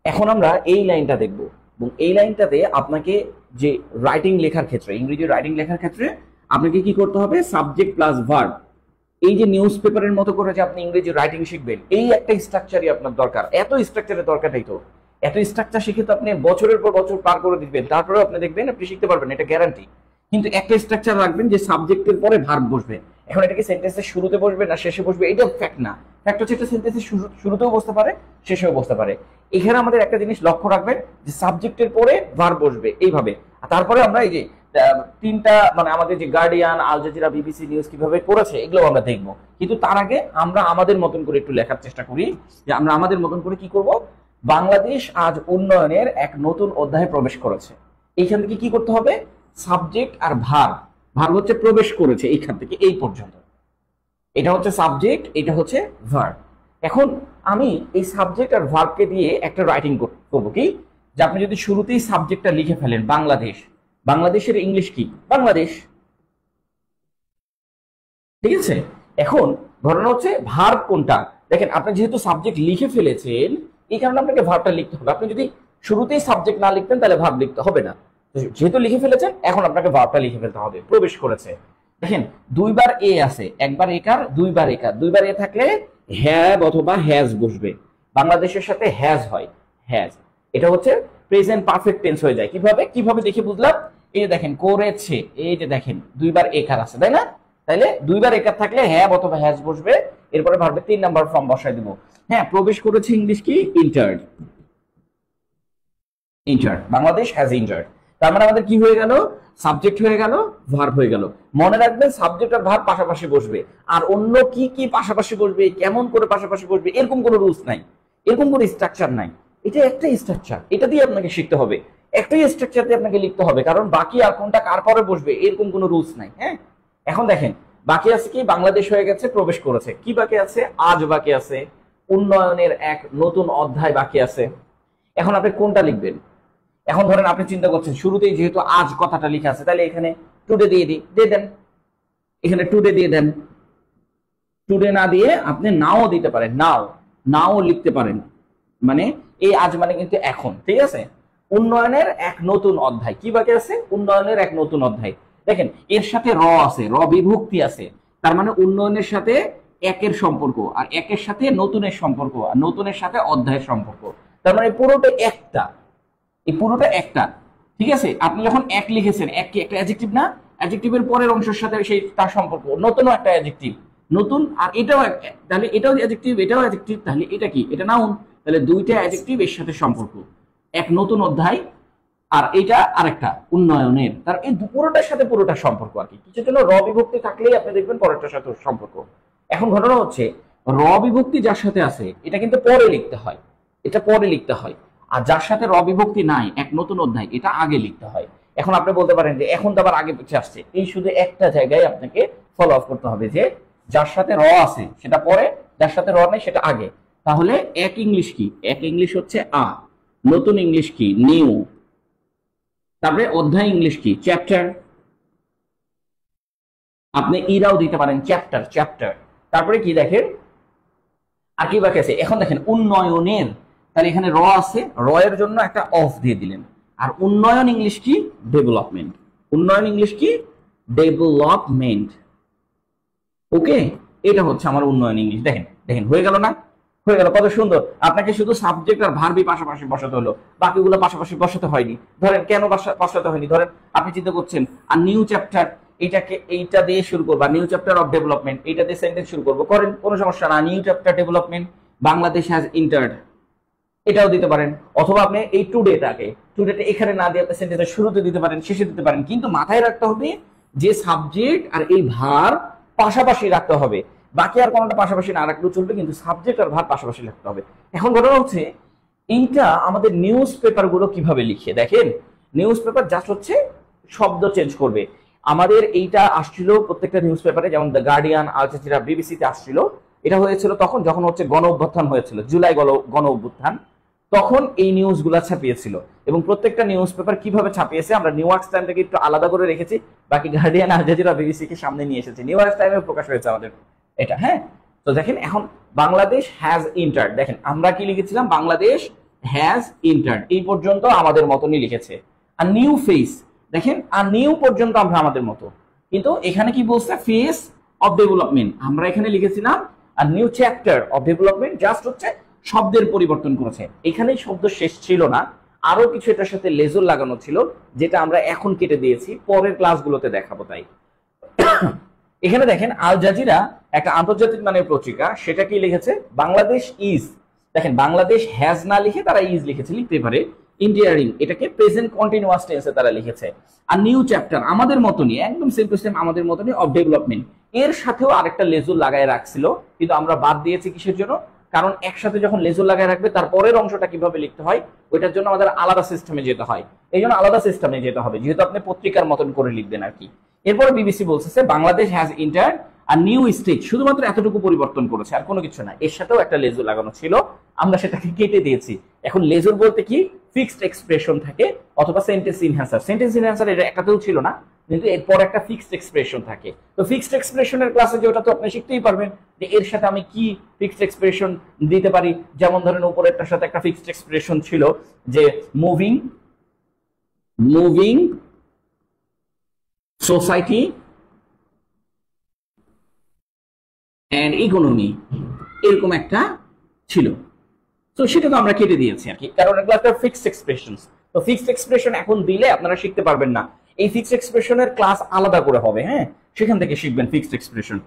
এখন আমরা এই লাইনটা দেখব, এবং এই লাইনটাতে আপনাকে যে রাইটিং লেখার ক্ষেত্রে, ইংরেজি রাইটিং লেখার ক্ষেত্রে আপনাকে কি করতে হবে, সাবজেক্ট প্লাস ভার্ব। এই যে নিউজ পেপারের মতো করে যে আপনি ইংরেজি রাইটিং শিখবেন, এই একটা স্ট্রাকচারই আপনার দরকার। এত স্ট্রাকচারের দরকারটাই তো, এত স্ট্রাকচার শিখে তো আপনি বছরের পর বছর পার করে দিবেন, তারপরেও আপনি দেখবেন আপনি শিখতে পারবেন, এটা গ্যারান্টি। কিন্তু একটা স্ট্রাকচার রাখবেন যে সাবজেক্টের পরে ভার্ব বসবে। এখন এটাকে সেন্টেন্সের শুরুতে বসবে না শেষে বসবে, এটা ফ্যাক্ট না। ফ্যাক্ট হচ্ছে এটা সেন্টেন্সের শুরুতেও বসতে পারে, শেষেও বসতে পারে। এখানে আমাদের একটা জিনিস লক্ষ্য রাখবেন যে সাবজেক্টের পরে ভার্ব বসবে এইভাবে। আর তারপরে আমরা এই যে তিনটা মানে আমাদের যে Guardian, Al Jazeera, BBC news কিভাবে করেছে এগুলো আমরা দেখবো। কিন্তু তার আগে আমরা আমাদের মতন করে একটু লেখার চেষ্টা করি, যে আমরা আমাদের মতন করে কি করব। বাংলাদেশ আজ উন্নয়নের এক নতুন অধ্যায়ে প্রবেশ করেছে। এইখান থেকে কি করতে হবে, সাবজেক্ট আর ভার্ব। ভার্ব হচ্ছে প্রবেশ করেছে এইখান থেকে এই পর্যন্ত, এটা হচ্ছে সাবজেক্ট, এটা হচ্ছে ভার্ব। এখন আমি এই সাবজেক্ট আর ভার্বকে দিয়ে একটা রাইটিং করবো কি, যে আপনি যদি শুরুতেই সাবজেক্টটা লিখে ফেলেন বাংলাদেশ, বাংলাদেশের ইংলিশ কি, বাংলাদেশ, ঠিক আছে। এখন ঘটনা হচ্ছে ভার্ব কোনটা, দেখেন আপনি যেহেতু সাবজেক্ট লিখে ফেলেছেন এই কারণে আপনাকে ভার্বটা লিখতে হবে। আপনি যদি শুরুতেই সাবজেক্ট না লিখতেন তাহলে ভার্ব লিখতে হবে না। যেহেতু লিখে ফেলেছেন এখন আপনাকে ভার্বটা লিখে ফেলতে হবে। প্রবেশ করেছে, দেখেন দুইবার এ আছে, একবার একার, দুইবার একার। দুইবার এ থাকলে হ্যাভ অথবা হ্যাজ বসবে। বাংলাদেশের সাথে হ্যাজ হয়, হ্যাজ। এটা হচ্ছে প্রেজেন্ট পারফেক্ট টেন্স হয়ে যায়। কিভাবে কিভাবে দেখে বুঝলাম, এই যে দেখেন করেছে, এই যে দেখেন দুইবার একার আছে, তাই না। তাইলে দুইবার একার থাকলে হ্যাভ অথবা হ্যাজ বসবে, এরপরে ভার্বে 3 নাম্বার ফর্ম বসাই দিব। হ্যাঁ, প্রবেশ করেছে ইংলিশ কি, entered. Entered, Bangladesh has entered. তার মানে আমাদের কি হয়ে গেল, সাবজেক্ট হয়ে গেল, ভার্ব হয়ে গেল। মনে রাখবেন সাবজেক্ট আর ভার্ব পাশাপাশি বসবে। আর অন্য কি কি পাশাপাশি বসবে, কেমন করে পাশাপাশি বসবে, এরকম কোনো রুলস নাই, এরকম কোনো স্ট্রাকচার নাই। এটা একটা স্ট্রাকচার, এটা দিয়ে আপনাকে শিখতে হবে। একটাই স্ট্রাকচার দিয়ে আপনাকে লিখতে হবে, কারণ বাকি আর কোনটা কার পরে বসবে এরকম কোনো রুলস নাই। হ্যাঁ, এখন দেখেন বাকি আছে কি, বাংলাদেশ হয়ে গেছে, প্রবেশ করেছে। কি বাকি আছে, আজ বাকি আছে, উন্নয়নের এক নতুন অধ্যায় বাকি আছে। এখন আপনি কোনটা লিখবেন, এখন ধরেন আপনি চিন্তা করছেন শুরুতেই যেহেতু আজ কথাটা লিখে আছে, তাহলে এখানে টুডে দিয়ে দিয়ে দেন, এখানে টুডে দিয়ে দেন। টুডে না দিয়ে আপনি নাও দিতে পারেন, নাও, নাও লিখতে পারেন। মানে এই আজ মানে কিন্তু এখন, ঠিক আছে। উন্নয়নের এক নতুন অধ্যায়, কি বাকি আছে, উন্নয়নের এক নতুন অধ্যায়। দেখেন এর সাথে র আছে, র বিভক্তি আছে, তার মানে উন্নয়নের সাথে একের সম্পর্ক, আর একের সাথে নতুনের সম্পর্ক, আর নতুনের সাথে অধ্যায়ের সম্পর্ক। তার মানে পুরোটা একটা, এই পুরোটা একটা, ঠিক আছে। আপনি যখন এক লিখেছেন, এক কি একটা অ্যাডজেক্টিভ না, অ্যাডজেক্টিভের পরের অংশের সাথে সেই তার সম্পর্ক, নতুনও একটা অ্যাডজেক্টিভ, নতুন আর এটাও তাহলে এটাও অ্যাডজেক্টিভ, এটাও অ্যাডজেক্টিভ, তাহলে এটা কি, এটা নাউন। তাহলে দুইটা অ্যাডজেক্টিভ এর সাথে সম্পর্ক, এক নতুন অধ্যায় আর এটা আরেকটা উন্নয়নের, তার এই পুরোটার সাথে পুরোটা সম্পর্ক আর কি। কিছুর জন্য র বিভক্তি থাকলেই আপনি দেখবেন পরেরটার সাথে সম্পর্ক। এখন ঘটনা হচ্ছে র বিভক্তি যার সাথে আছে এটা কিন্তু পরে লিখতে হয়, এটা পরে লিখতে হয়। আর যার সাথে র বিভক্তি নাই, এক নতুন অধ্যায়, এটা আগে লিখতে হয়। এখন আপনি বলতে পারেন যে এখন তো আবার আগে পিছিয়ে আসছে, এই শুধু একটা জায়গায় আপনাকে ফলো আপ করতে হবে, যে যার সাথে র আছে সেটা পরে, যার সাথে র নেই সেটা আগে। তাহলে এক ইংলিশ কি, এক ইংলিশ হচ্ছে আ, নতুন ইংলিশ কি, নিউ, তারপরে অধ্যায় ইংলিশ কি, চ্যাপ্টার। আপনি ইরাও দিতে পারেন, চ্যাপ্টার, চ্যাপ্টার। তারপরে কি দেখেন আর কি বাকি আছে, এখন দেখেন উন্নয়নের, তাহলে এখানে র আছে, র এর জন্য একটা অফ দিয়ে দিলেন। আর উন্নয়ন ইংলিশ কি, ডেভেলপমেন্ট। উন্নয়ন ইংলিশ কি, ডেভেলপমেন্ট। ওকে, এটা হচ্ছে আমার উন্নয়ন ইংলিশ। দেখেন দেখেন হয়ে গেল না, হয়ে গেল, কত সুন্দর। আপনাকে শুধু সাবজেক্ট আর ভার্বই পাশাপাশি বসাতে হলো, বাকিগুলো পাশাপাশি বসাতে হয়নি। ধরেন কেন বসাতে হয়নি, ধরেন আপনি চিন্তা করছেন আর নিউ চ্যাপ্টার, এইটাকে এইটা দিয়ে শুরু করবো, নিউ চ্যাপ্টার অফ ডেভেলপমেন্ট, এইটা দিয়ে সেন্টেন্স শুরু করবো, করেন, কোনো সমস্যা না। New chapter development, Bangladesh has entered, এটাও দিতে পারেন। অথবা আপনি এই টুডেটাকে, টুডেটা এখানে না দিয়ে আপনি সেন্টেন্সের শুরুতে দিতে পারেন, শেষে দিতে পারেন। কিন্তু মাথায় রাখতে হবে যে সাবজেক্ট আর এই ভার পাশাপাশি রাখতে হবে। বাকি আর কোনটা পাশাপাশি না রাখলেও চলবে, কিন্তু সাবজেক্ট আর ভার পাশাপাশি রাখতে হবে। এখন ঘটনা হচ্ছে এইটা আমাদের নিউজ পেপার গুলো কিভাবে লিখে, দেখেন নিউজ পেপার জাস্ট হচ্ছে শব্দ চেঞ্জ করবে। আমাদের এইটা আসছিল প্রত্যেকটা নিউজ পেপারে, যেমন দ্য গার্ডিয়ান, আল জাজিরা, বিবিসিতে আসছিল। এটা হয়েছিল তখন যখন হচ্ছে গণ অভ্যুত্থান হয়েছিল, জুলাই গণ অভ্যুত্থান, তখন এই নিউজগুলো ছাপিয়েছিল। এবং প্রত্যেকটা নিউজ পেপার কিভাবে ছাপিয়েছে আমরা নিউ ইয়র্ক টাইম থেকে একটু আলাদা করে রেখেছি, বাকি গার্ডিয়ান, আল জাজিরা, বিবিসি কে সামনে নিয়ে এসেছি। নিউ ইয়র্ক টাইমে প্রকাশ হয়েছে আমাদের এটা। হ্যাঁ, তো দেখেন এখন বাংলাদেশ হ্যাজ ইন্টার্ড, দেখেন আমরা কি লিখেছিলাম, বাংলাদেশ হ্যাজ এন্টার্ড এই পর্যন্ত আমাদের মতনই লিখেছে। আর নিউ ফেস, দেখেন আর নিউ পর্যন্ত আমরা আমাদের মতো, কিন্তু এখানে কি বলছে ফেস অফ ডেভেলপমেন্ট, আমরা এখানে লিখেছিলাম আর new chapter of development, just হচ্ছে শব্দের পরিবর্তন করেছে। এখানেই শব্দ শেষ ছিল না, আরো কিছু এটার সাথে লেজর লাগানো ছিল যেটা আমরা এখন কেটে দিয়েছি, পরের ক্লাসগুলোতে দেখাবো। তাই এখানে দেখেন আল জাজিরা একটা আন্তর্জাতিক মানের পত্রিকা, সেটা কি লিখেছে বাংলাদেশ ইজ, দেখেন বাংলাদেশ হ্যাজ না লিখে তারা ইজ লিখেছে লিখতে পারে, ইন্ডিয়ারিং এটাকে প্রেজেন্ট কন্টিনিউয়াস টেন্সে তারা লিখেছে। আর নিউ চ্যাপ্টার আমাদের মতনই, একদম সেম টু সেম আমাদের মতনই অফ ডেভেলপমেন্ট, এর সাথেও আরেকটা লেজর লাগায় রাখছিল, কিন্তু আমরা বাদ দিয়েছি কিসের জন্য, কারণ একসাথে যখন লেজর লাগায় রাখবে তার পরের অংশটা কিভাবে লিখতে হয় ওইটার জন্য আমাদের আলাদা সিস্টেমে যেতে হয়, এই জন্য আলাদা সিস্টেমে যেতে হবে, যেহেতু আপনি পত্রিকার মতন করে লিখবেন আর কি। এরপরে বিবিসি বলছে Bangladesh has entered a new stage, শুধুমাত্র এতটুকু পরিবর্তন করেছে আর কোনো কিছু না, এর সাথেও একটা লেজর লাগানো ছিল, আমরা সেটাকে কেটে দিয়েছি। এখন লেজর বলতে কি ফিক্সড এক্সপ্রেশন থাকে অথবা সেন্টেন্স ইনহ্যান্সার, সেন্টেন্স ইনহ্যান্সার এটা একটাতেও ছিল না, কিন্তু এরপর একটা ফিক্সড এক্সপ্রেশন থাকে। তো ফিক্সড এক্সপ্রেশনের ক্লাসে যে ওটা তো আপনি শিখতেই পারবেন যে এর সাথে আমি কি ফিক্সড এক্সপ্রেশন দিতে পারি, যেমন ধরেন উপরেরটার সাথে একটা ফিক্সড এক্সপ্রেশন ছিল যে moving moving society and economy, এরকম একটা ছিল। তো সেটা তো আমরা কেটে দিয়েছি আর কি, কারণ এগুলো একটা ফিক্সড এক্সপ্রেশন। তো ফিক্সড এক্সপ্রেশন এখন দিলে আপনারা শিখতে পারবেন না, এই ফিক্সড এক্সপ্রেশনের ক্লাস আলাদা করে হবে, হ্যাঁ সেখান থেকে শিখবেন ফিক্সড এক্সপ্রেশন।